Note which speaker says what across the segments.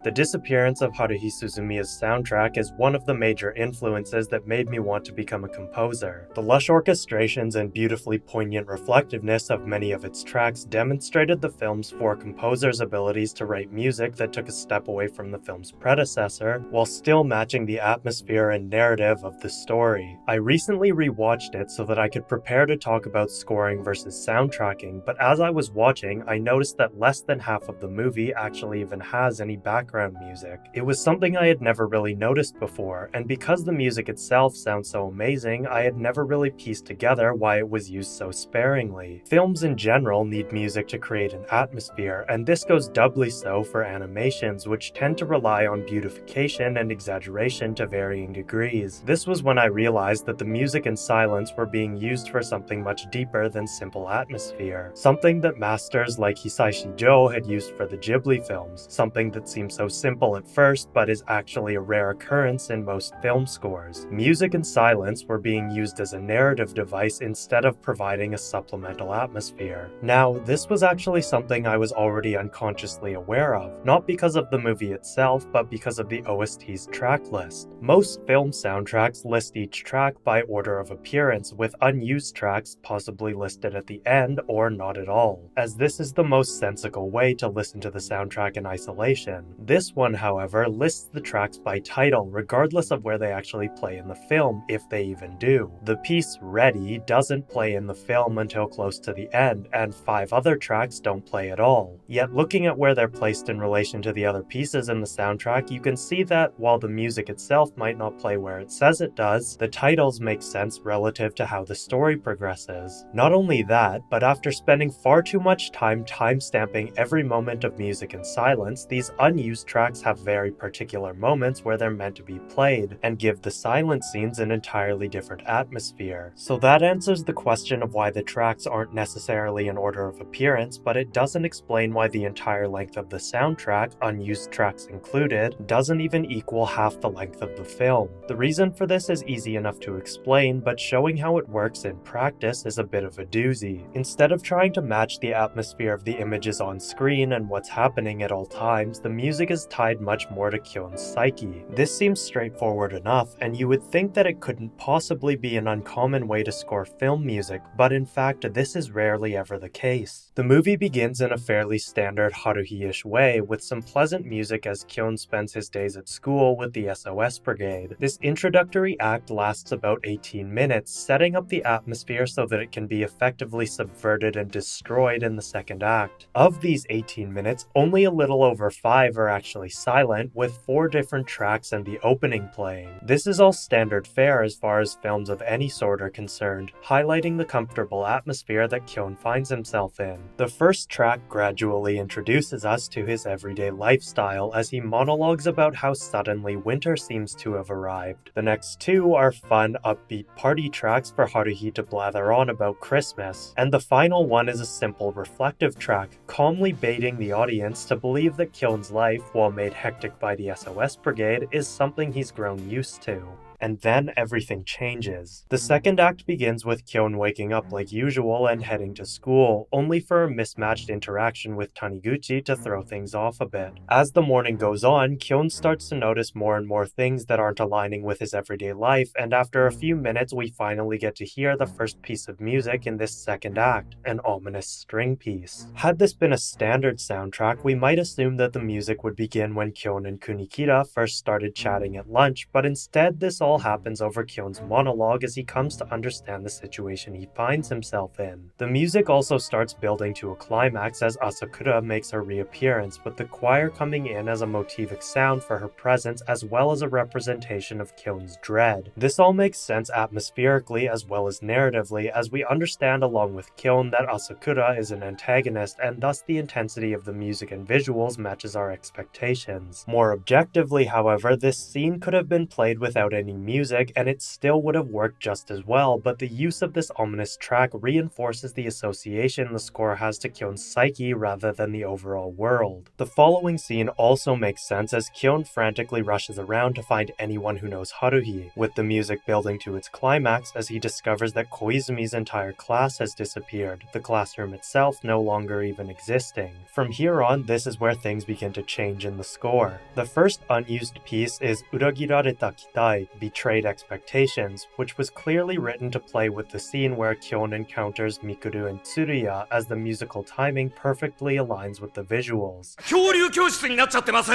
Speaker 1: The disappearance of Haruhi Suzumiya's soundtrack is one of the major influences that made me want to become a composer. The lush orchestrations and beautifully poignant reflectiveness of many of its tracks demonstrated the film's four composers' abilities to write music that took a step away from the film's predecessor, while still matching the atmosphere and narrative of the story. I recently rewatched it so that I could prepare to talk about scoring versus soundtracking, but as I was watching, I noticed that less than half of the movie actually even has any background music. It was something I had never really noticed before, and because the music itself sounds so amazing, I had never really pieced together why it was used so sparingly. Films in general need music to create an atmosphere, and this goes doubly so for animations, which tend to rely on beautification and exaggeration to varying degrees. This was when I realized that the music and silence were being used for something much deeper than simple atmosphere, something that masters like Hisaishi Joe had used for the Ghibli films, something that seems so simple at first but is actually a rare occurrence in most film scores. Music and silence were being used as a narrative device instead of providing a supplemental atmosphere. Now, this was actually something I was already unconsciously aware of, not because of the movie itself, but because of the OST's track list. Most film soundtracks list each track by order of appearance, with unused tracks possibly listed at the end or not at all, as this is the most sensical way to listen to the soundtrack in isolation. This one, however, lists the tracks by title, regardless of where they actually play in the film, if they even do. The piece Ready doesn't play in the film until close to the end, and 5 other tracks don't play at all. Yet looking at where they're placed in relation to the other pieces in the soundtrack, you can see that while the music itself might not play where it says it does, the titles make sense relative to how the story progresses. Not only that, but after spending far too much time timestamping every moment of music and silence, these unused tracks have very particular moments where they're meant to be played, and give the silent scenes an entirely different atmosphere. So that answers the question of why the tracks aren't necessarily in order of appearance, but it doesn't explain why the entire length of the soundtrack, unused tracks included, doesn't even equal half the length of the film. The reason for this is easy enough to explain, but showing how it works in practice is a bit of a doozy. Instead of trying to match the atmosphere of the images on screen and what's happening at all times, the music is tied much more to Kyon's psyche. This seems straightforward enough, and you would think that it couldn't possibly be an uncommon way to score film music, but in fact this is rarely ever the case. The movie begins in a fairly standard Haruhi-ish way, with some pleasant music as Kyon spends his days at school with the SOS Brigade. This introductory act lasts about 18 minutes, setting up the atmosphere so that it can be effectively subverted and destroyed in the second act. Of these 18 minutes, only a little over 5 are actually silent, with 4 different tracks and the opening playing. This is all standard fare as far as films of any sort are concerned, highlighting the comfortable atmosphere that Kyon finds himself in. The first track gradually introduces us to his everyday lifestyle as he monologues about how suddenly winter seems to have arrived. The next 2 are fun, upbeat party tracks for Haruhi to blather on about Christmas, and the final one is a simple reflective track, calmly baiting the audience to believe that Kyon's life, while made hectic by the SOS Brigade, is something he's grown used to. And then everything changes. The second act begins with Kyon waking up like usual and heading to school, only for a mismatched interaction with Taniguchi to throw things off a bit. As the morning goes on, Kyon starts to notice more and more things that aren't aligning with his everyday life, and after a few minutes we finally get to hear the first piece of music in this second act, an ominous string piece. Had this been a standard soundtrack, we might assume that the music would begin when Kyon and Kunikida first started chatting at lunch, but instead this all happens over Kyon's monologue as he comes to understand the situation he finds himself in. The music also starts building to a climax as Asakura makes her reappearance, with the choir coming in as a motivic sound for her presence as well as a representation of Kyon's dread. This all makes sense atmospherically as well as narratively, as we understand along with Kyon that Asakura is an antagonist, and thus the intensity of the music and visuals matches our expectations. More objectively, however, this scene could have been played without any accompanying music, and it still would have worked just as well, but the use of this ominous track reinforces the association the score has to Kyon's psyche rather than the overall world. The following scene also makes sense as Kyon frantically rushes around to find anyone who knows Haruhi, with the music building to its climax as he discovers that Koizumi's entire class has disappeared, the classroom itself no longer even existing. From here on, this is where things begin to change in the score. The first unused piece is Uragirareta Kitai, Betrayed Expectations, which was clearly written to play with the scene where Kyon encounters Mikuru and Tsuruya, as the musical timing perfectly aligns with the visuals.
Speaker 2: 恐竜教室になっちゃってます。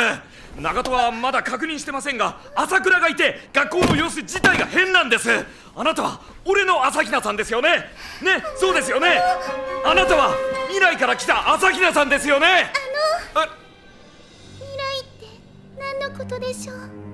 Speaker 2: 長門はまだ確認してませんが、朝倉がいて学校の様子自体が変なんです。あなたは俺の朝比奈さんですよね。ね、そうですよね。あなたは未来から来た朝比奈さんですよね。未来って何のことでしょう。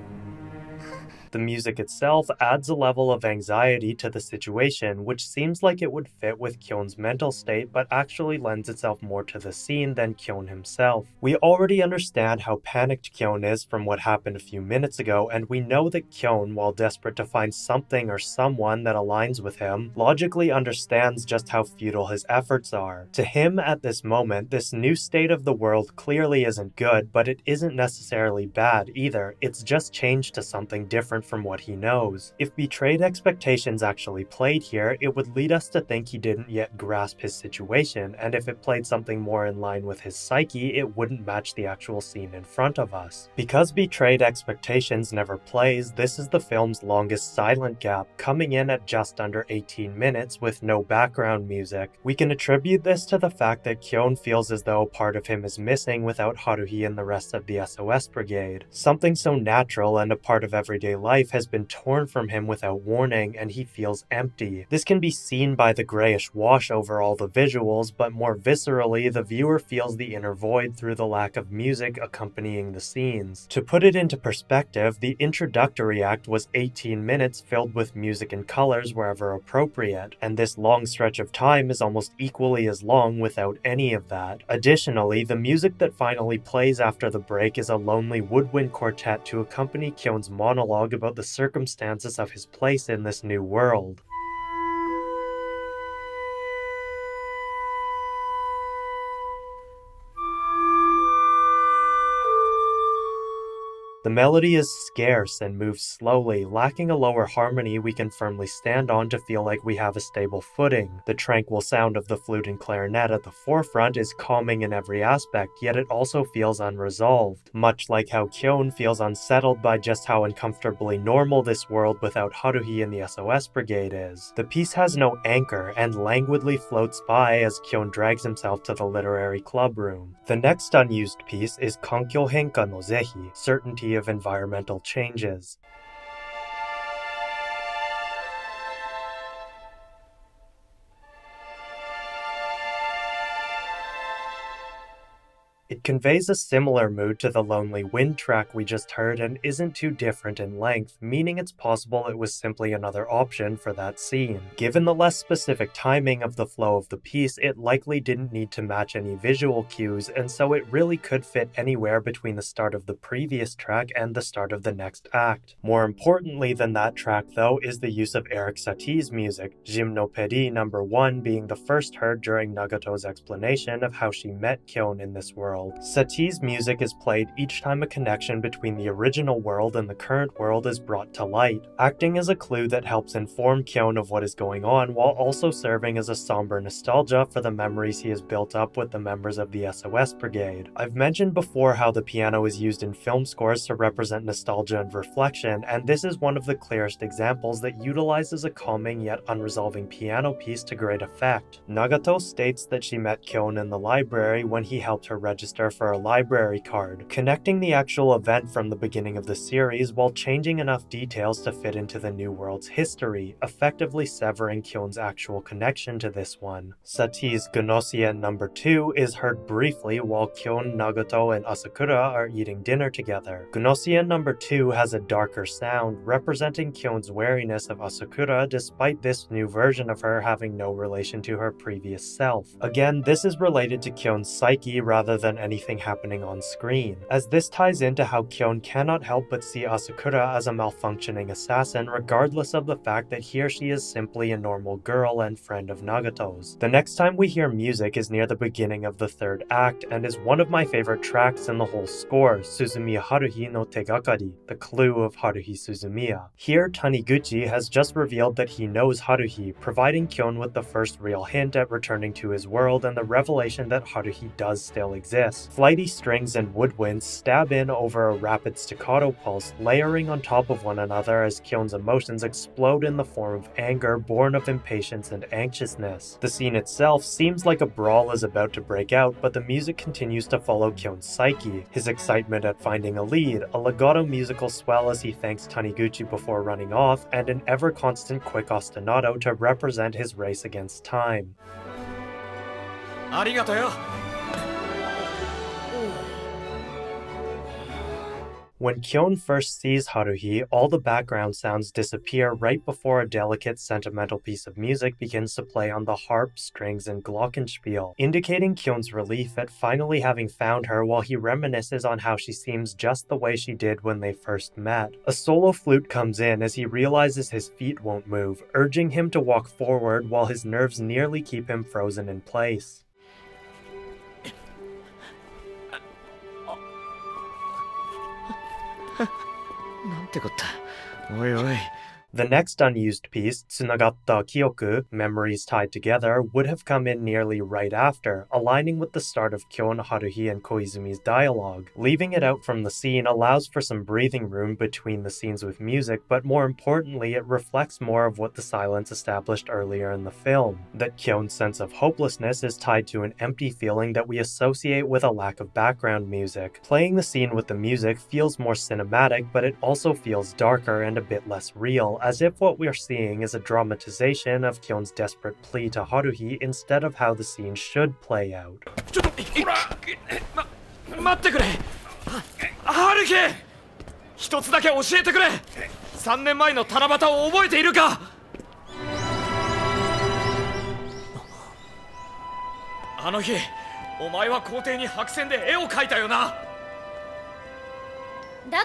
Speaker 1: The music itself adds a level of anxiety to the situation, which seems like it would fit with Kyon's mental state, but actually lends itself more to the scene than Kyon himself. We already understand how panicked Kyon is from what happened a few minutes ago, and we know that Kyon, while desperate to find something or someone that aligns with him, logically understands just how futile his efforts are. To him, at this moment, this new state of the world clearly isn't good, but it isn't necessarily bad either. It's just changed to something different from what he knows. If Betrayed Expectations actually played here, it would lead us to think he didn't yet grasp his situation, and if it played something more in line with his psyche, it wouldn't match the actual scene in front of us. Because Betrayed Expectations never plays, this is the film's longest silent gap, coming in at just under 18 minutes with no background music. We can attribute this to the fact that Kyon feels as though a part of him is missing without Haruhi and the rest of the SOS Brigade. Something so natural and a part of everyday life has been torn from him without warning, and he feels empty. This can be seen by the grayish wash over all the visuals, but more viscerally, the viewer feels the inner void through the lack of music accompanying the scenes. To put it into perspective, the introductory act was 18 minutes filled with music and colors wherever appropriate, and this long stretch of time is almost equally as long without any of that. Additionally, the music that finally plays after the break is a lonely woodwind quartet to accompany Kyon's monologue about the circumstances of his place in this new world. The melody is scarce and moves slowly, lacking a lower harmony we can firmly stand on to feel like we have a stable footing. The tranquil sound of the flute and clarinet at the forefront is calming in every aspect, yet it also feels unresolved, much like how Kyon feels unsettled by just how uncomfortably normal this world without Haruhi and the SOS Brigade is. The piece has no anchor and languidly floats by as Kyon drags himself to the literary club room. The next unused piece is Kankyo Henka no Zehi, Certainty of Environmental Changes. It conveys a similar mood to the Lonely Wind track we just heard and isn't too different in length, meaning it's possible it was simply another option for that scene. Given the less specific timing of the flow of the piece, it likely didn't need to match any visual cues, and so it really could fit anywhere between the start of the previous track and the start of the next act. More importantly than that track though is the use of Eric Satie's music, Gymnopédie No. 1 being the first heard during Nagato's explanation of how she met Kyon in this world. Satie's music is played each time a connection between the original world and the current world is brought to light, acting as a clue that helps inform Kyon of what is going on while also serving as a somber nostalgia for the memories he has built up with the members of the SOS Brigade. I've mentioned before how the piano is used in film scores to represent nostalgia and reflection, and this is one of the clearest examples that utilizes a calming yet unresolving piano piece to great effect. Nagato states that she met Kyon in the library when he helped her register for a library card, connecting the actual event from the beginning of the series while changing enough details to fit into the new world's history, effectively severing Kyon's actual connection to this one. Satie's Gunosien No. 2 is heard briefly while Kyon, Nagato, and Asakura are eating dinner together. Gunosien No. 2 has a darker sound, representing Kyon's wariness of Asakura despite this new version of her having no relation to her previous self. Again, this is related to Kyon's psyche rather than than anything happening on screen, as this ties into how Kyon cannot help but see Asakura as a malfunctioning assassin regardless of the fact that he or she is simply a normal girl and friend of Nagato's. The next time we hear music is near the beginning of the third act and is one of my favorite tracks in the whole score, Suzumiya Haruhi no Tegakari, the clue of Haruhi Suzumiya. Here, Taniguchi has just revealed that he knows Haruhi, providing Kyon with the first real hint at returning to his world and the revelation that Haruhi does still exist. Flighty strings and woodwinds stab in over a rapid staccato pulse, layering on top of one another as Kyon's emotions explode in the form of anger born of impatience and anxiousness. The scene itself seems like a brawl is about to break out, but the music continues to follow Kyon's psyche, his excitement at finding a lead, a legato musical swell as he thanks Taniguchi before running off, and an ever-constant quick ostinato to represent his race against time. When Kyon first sees Haruhi, all the background sounds disappear right before a delicate, sentimental piece of music begins to play on the harp, strings, and glockenspiel, indicating Kyon's relief at finally having found her while he reminisces on how she seems just the way she did when they first met. A solo flute comes in as he realizes his feet won't move, urging him to walk forward while his nerves nearly keep him frozen in place. The next unused piece, Tsunagatta Kyoku, Memories Tied Together, would have come in nearly right after, aligning with the start of Kyon, Haruhi, and Koizumi's dialogue. Leaving it out from the scene allows for some breathing room between the scenes with music, but more importantly, it reflects more of what the silence established earlier in the film, that Kyon's sense of hopelessness is tied to an empty feeling that we associate with a lack of background music. Playing the scene with the music feels more cinematic, but it also feels darker and a bit less real, as if what we're seeing is a dramatization of Kyon's desperate plea to Haruhi instead of how the scene should play out.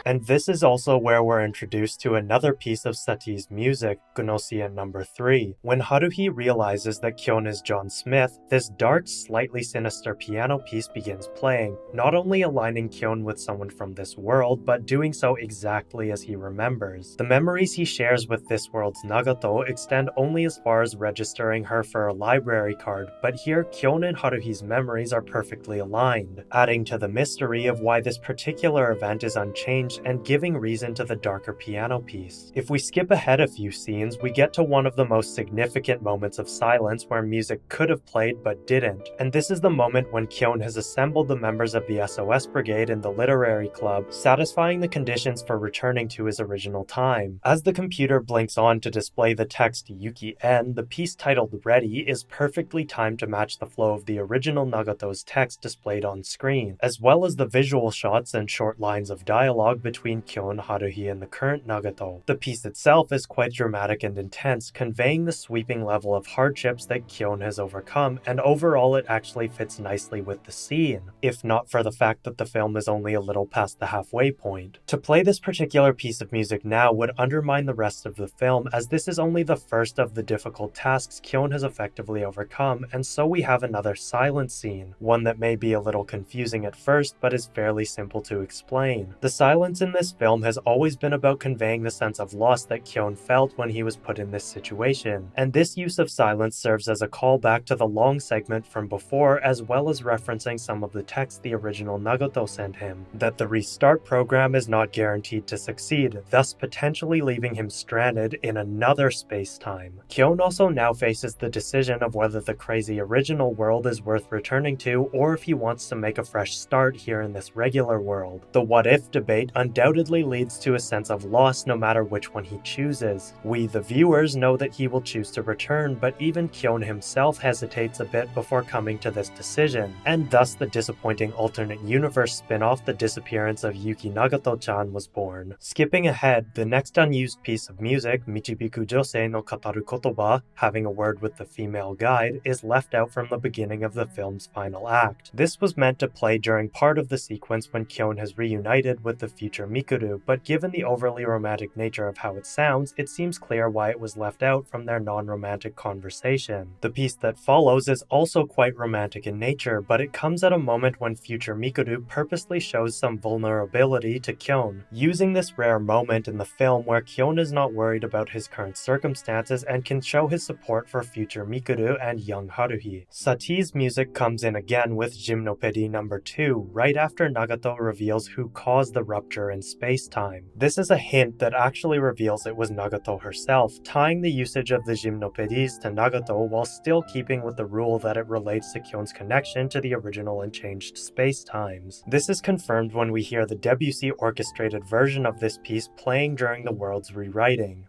Speaker 1: And this is also where we're introduced to another piece of Satie's music, Gnossian No. 3. When Haruhi realizes that Kyon is John Smith, this dark, slightly sinister piano piece begins playing, not only aligning Kyon with someone from this world, but doing so exactly as he remembers. The memories he shares with this world's Nagato extend only as far as registering her for a library card, but here Kyon and Haruhi's memories are perfectly aligned, adding to the mystery of why this particular event is unchanged and giving reason to the darker piano piece. If we skip ahead a few scenes, we get to one of the most significant moments of silence where music could have played but didn't, and this is the moment when Kyon has assembled the members of the SOS Brigade in the literary club, satisfying the conditions for returning to his original time. As the computer blinks on to display the text Yuki En, the piece titled Ready is perfectly timed to match the flow of the original Nagato's text displayed on screen, as well as the visual shots and short lines of dialogue between Kyon, Haruhi, and the current Nagato. The piece itself is quite dramatic and intense, conveying the sweeping level of hardships that Kyon has overcome, and overall it actually fits nicely with the scene, if not for the fact that the film is only a little past the halfway point. To play this particular piece of music now would undermine the rest of the film, as this is only the first of the difficult tasks Kyon has effectively overcome, and so we have another silent scene, one that may be a little confusing at first, but is fairly simple to explain. The silence in this film has always been about conveying the sense of loss that Kyon felt when he was put in this situation, and this use of silence serves as a callback to the long segment from before, as well as referencing some of the text the original Nagato sent him, that the restart program is not guaranteed to succeed, thus potentially leaving him stranded in another space-time. Kyon also now faces the decision of whether the crazy original world is worth returning to, or if he wants to make a fresh start here in this regular world. The what-if debate fate undoubtedly leads to a sense of loss no matter which one he chooses. We, the viewers, know that he will choose to return, but even Kyon himself hesitates a bit before coming to this decision, and thus the disappointing alternate universe spin-off The Disappearance of Yuki Nagato-chan was born. Skipping ahead, the next unused piece of music, Michibiku Josei no Kataru Kotoba, having a word with the female guide, is left out from the beginning of the film's final act. This was meant to play during part of the sequence when Kyon has reunited with the future Mikuru, but given the overly romantic nature of how it sounds, it seems clear why it was left out from their non-romantic conversation. The piece that follows is also quite romantic in nature, but it comes at a moment when future Mikuru purposely shows some vulnerability to Kyon, using this rare moment in the film where Kyon is not worried about his current circumstances and can show his support for future Mikuru and young Haruhi. Satie's music comes in again with Gymnopédie No. 2, right after Nagato reveals who caused the rupture in space-time. This is a hint that actually reveals it was Nagato herself, tying the usage of the Gymnopédies to Nagato while still keeping with the rule that it relates to Kyon's connection to the original and changed space-times. This is confirmed when we hear the Debussy orchestrated version of this piece playing during the world's rewriting.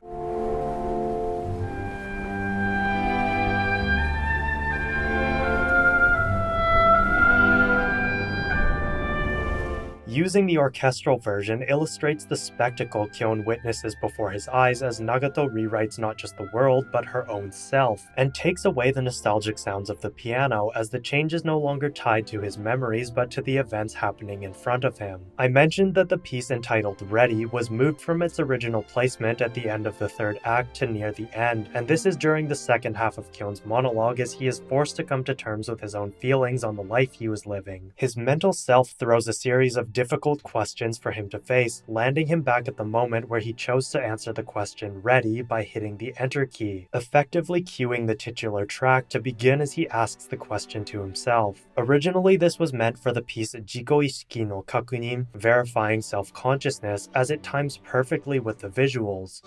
Speaker 1: Using the orchestral version illustrates the spectacle Kyon witnesses before his eyes as Nagato rewrites not just the world, but her own self, and takes away the nostalgic sounds of the piano as the change is no longer tied to his memories but to the events happening in front of him. I mentioned that the piece entitled Ready was moved from its original placement at the end of the third act to near the end, and this is during the second half of Kyon's monologue as he is forced to come to terms with his own feelings on the life he was living. His mental self throws a series of difficult questions for him to face, landing him back at the moment where he chose to answer the question ready by hitting the enter key, effectively cueing the titular track to begin as he asks the question to himself. Originally, this was meant for the piece Jiko Ishiki no Kakunin, verifying self-consciousness, as it times perfectly with the visuals.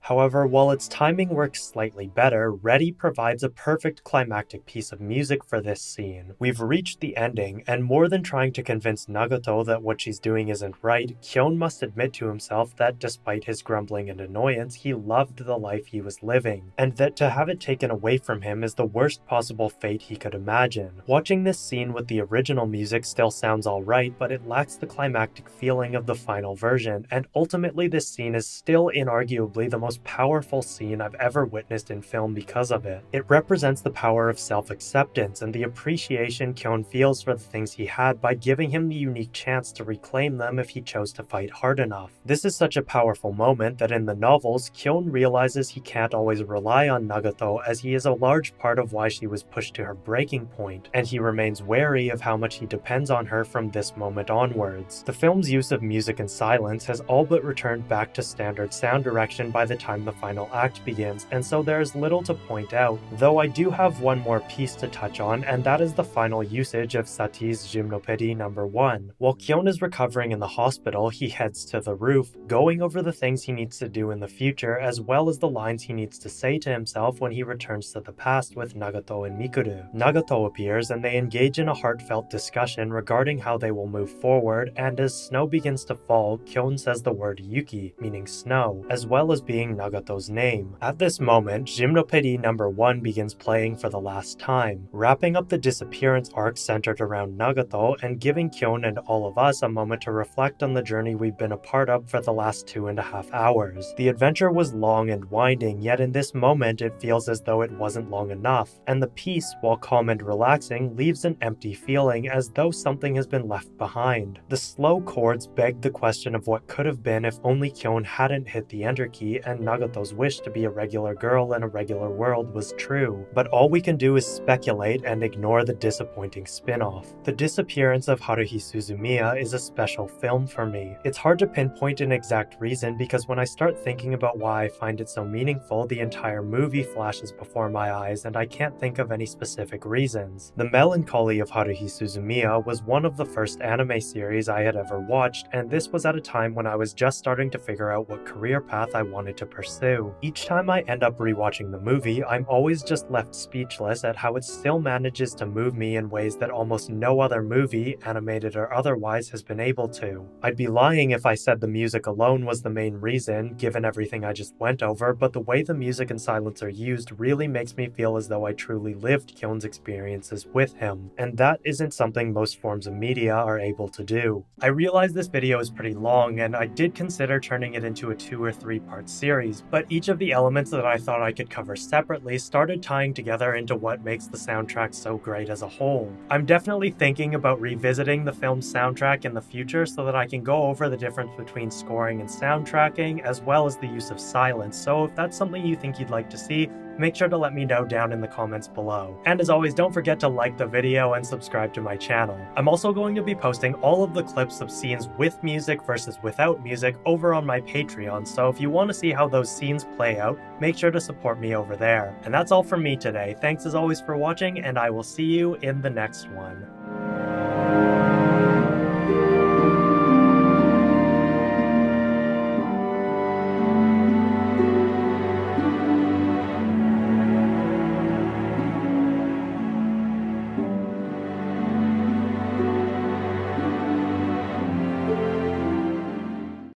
Speaker 1: However, while its timing works slightly better, Ready provides a perfect climactic piece of music for this scene. We've reached the ending, and more than trying to convince Nagato that what she's doing isn't right, Kyon must admit to himself that despite his grumbling and annoyance, he loved the life he was living, and that to have it taken away from him is the worst possible fate he could imagine. Watching this scene with the original music still sounds alright, but it lacks the climactic feeling of the final version, and ultimately this scene is still inarguably the most powerful scene I've ever witnessed in film because of it. It represents the power of self-acceptance and the appreciation Kyon feels for the things he had by giving him the unique chance to reclaim them if he chose to fight hard enough. This is such a powerful moment that in the novels, Kyon realizes he can't always rely on Nagato as he is a large part of why she was pushed to her breaking point, and he remains wary of how much he depends on her from this moment onwards. The film's use of music and silence has all but returned back to standard sound direction by the time the final act begins, and so there is little to point out, though I do have one more piece to touch on, and that is the final usage of Satie's Gymnopédie No. 1. While Kyon is recovering in the hospital, he heads to the roof, going over the things he needs to do in the future, as well as the lines he needs to say to himself when he returns to the past with Nagato and Mikuru. Nagato appears, and they engage in a heartfelt discussion regarding how they will move forward, and as snow begins to fall, Kyon says the word Yuki, meaning snow, as well as being Nagato's name. At this moment, Gymnopédie No. 1 begins playing for the last time, wrapping up the disappearance arc centered around Nagato and giving Kyon and all of us a moment to reflect on the journey we've been a part of for the last 2.5 hours. The adventure was long and winding, yet in this moment it feels as though it wasn't long enough, and the piece, while calm and relaxing, leaves an empty feeling as though something has been left behind. The slow chords beg the question of what could have been if only Kyon hadn't hit the enter key and Nagato's wish to be a regular girl in a regular world was true, but all we can do is speculate and ignore the disappointing spin-off. The Disappearance of Haruhi Suzumiya is a special film for me. It's hard to pinpoint an exact reason because when I start thinking about why I find it so meaningful, the entire movie flashes before my eyes and I can't think of any specific reasons. The Melancholy of Haruhi Suzumiya was one of the first anime series I had ever watched, and this was at a time when I was just starting to figure out what career path I wanted to pursue. Each time I end up rewatching the movie, I'm always just left speechless at how it still manages to move me in ways that almost no other movie, animated or otherwise, has been able to. I'd be lying if I said the music alone was the main reason, given everything I just went over, but the way the music and silence are used really makes me feel as though I truly lived Kyon's experiences with him, and that isn't something most forms of media are able to do. I realize this video is pretty long, and I did consider turning it into a 2 or 3 part series, but each of the elements that I thought I could cover separately started tying together into what makes the soundtrack so great as a whole. I'm definitely thinking about revisiting the film's soundtrack in the future so that I can go over the difference between scoring and soundtracking, as well as the use of silence, so if that's something you think you'd like to see, make sure to let me know down in the comments below. And as always, don't forget to like the video and subscribe to my channel. I'm also going to be posting all of the clips of scenes with music versus without music over on my Patreon, so if you want to see how those scenes play out, make sure to support me over there. And that's all from me today. Thanks as always for watching, and I will see you in the next one.